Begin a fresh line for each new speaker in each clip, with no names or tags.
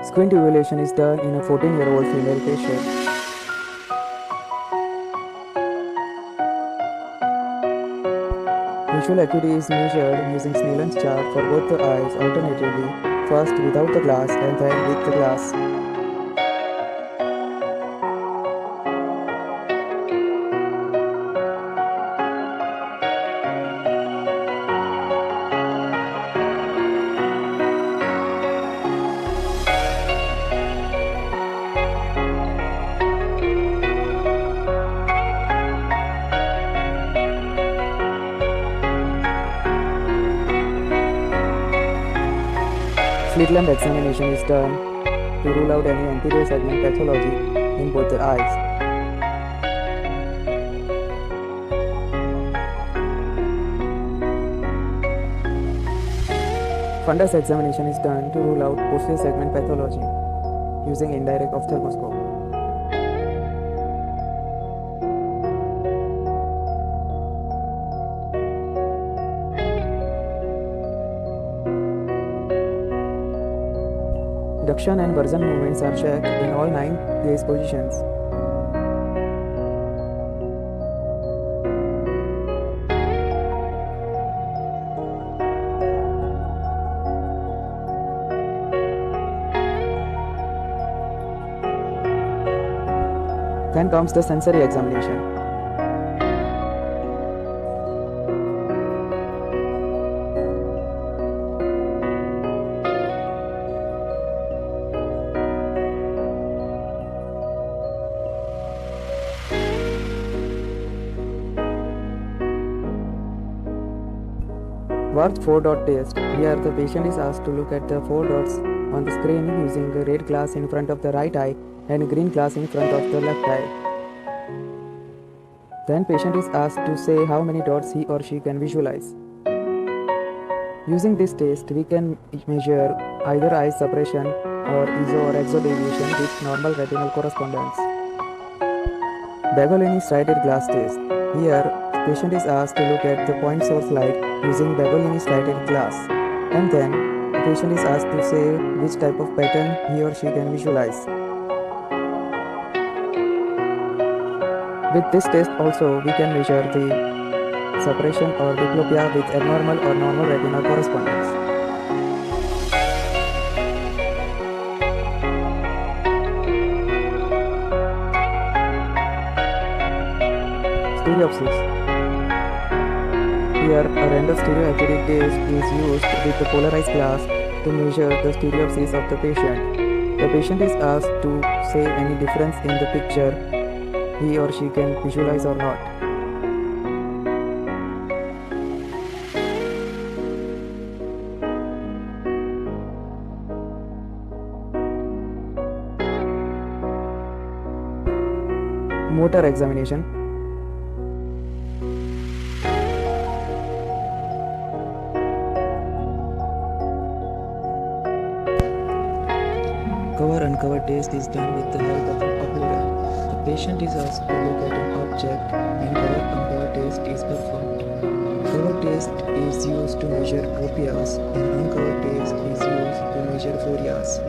Squint evaluation is done in a 14-year-old female patient. Visual acuity is measured using Snellen's chart for both the eyes alternatively, first without the glass and then with the glass. Slit lamp examination is done to rule out any anterior segment pathology in both the eyes. Fundus examination is done to rule out posterior segment pathology using indirect ophthalmoscope. Duction and version movements are checked in all 9 gaze positions. Then comes the sensory examination. Warth 4-dot test. Here the patient is asked to look at the 4 dots on the screen using a red glass in front of the right eye and a green glass in front of the left eye. Then patient is asked to say how many dots he or she can visualize. Using this test, we can measure either eye suppression or iso or exo deviation with normal retinal correspondence. Bagolini-slided glass test. Here, patient is asked to look at the point source light using Bagolini-slided glass, and then the patient is asked to say which type of pattern he or she can visualize. With this test also, we can measure the suppression or diplopia with abnormal or normal retinal correspondence. Stereopsis. Here, a random stereoacutic gauge is used with the polarized glass to measure the stereopsis of the patient. The patient is asked to say any difference in the picture he or she can visualize or not. Motor examination. Cover-uncover test is done with the help of an ocular. The patient is asked to look at an object and cover-uncover test is performed. Cover test is used to measure tropias and uncover test is used to measure forias.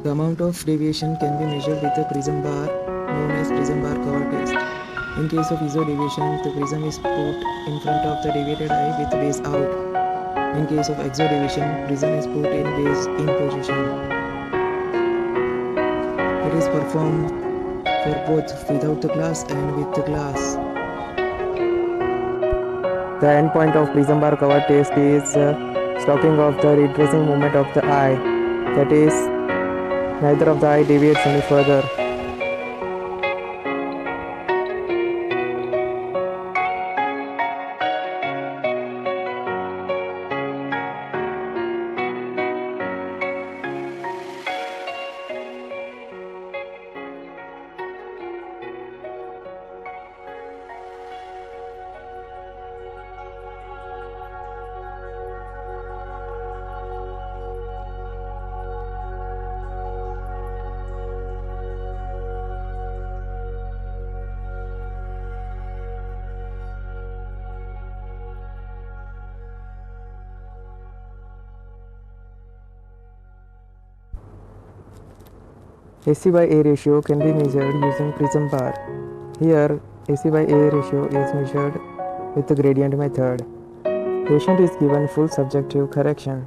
The amount of deviation can be measured with a prism bar known as prism bar cover test. In case of iso deviation, the prism is put in front of the deviated eye with base out. In case of exo deviation, prism is put in base in position. It is performed for both without the glass and with the glass. The endpoint of prism bar cover test is stopping of the retracing movement of the eye. That is, neither of the eye deviates any further. AC by A ratio can be measured using prism bar. Here, AC by A ratio is measured with the gradient method. Patient is given full subjective correction.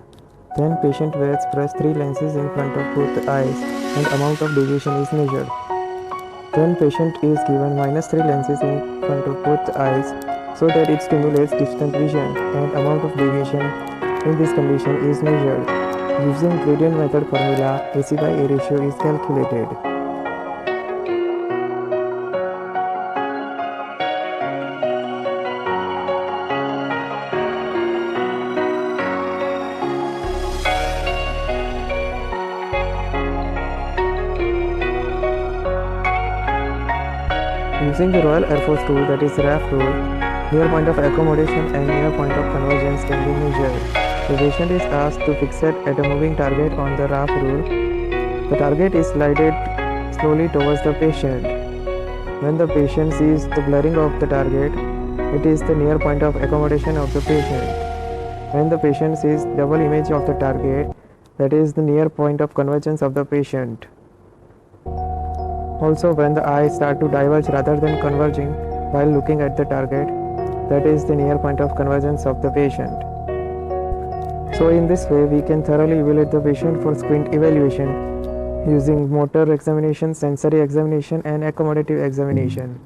Then patient wears +3 lenses in front of both eyes and amount of deviation is measured. Then patient is given -3 lenses in front of both eyes so that it stimulates distant vision and amount of deviation in this condition is measured. Using gradient method formula, AC by A ratio is calculated. Using the Royal Air Force rule, that is RAF rule, near point of accommodation and near point of convergence can be measured. The patient is asked to fixate at a moving target on the RAF rule. The target is slided slowly towards the patient. When the patient sees the blurring of the target, it is the near point of accommodation of the patient. When the patient sees double image of the target, that is the near point of convergence of the patient. Also, when the eyes start to diverge rather than converging while looking at the target, that is the near point of convergence of the patient. So in this way, we can thoroughly evaluate the patient for squint evaluation using motor examination, sensory examination and accommodative examination.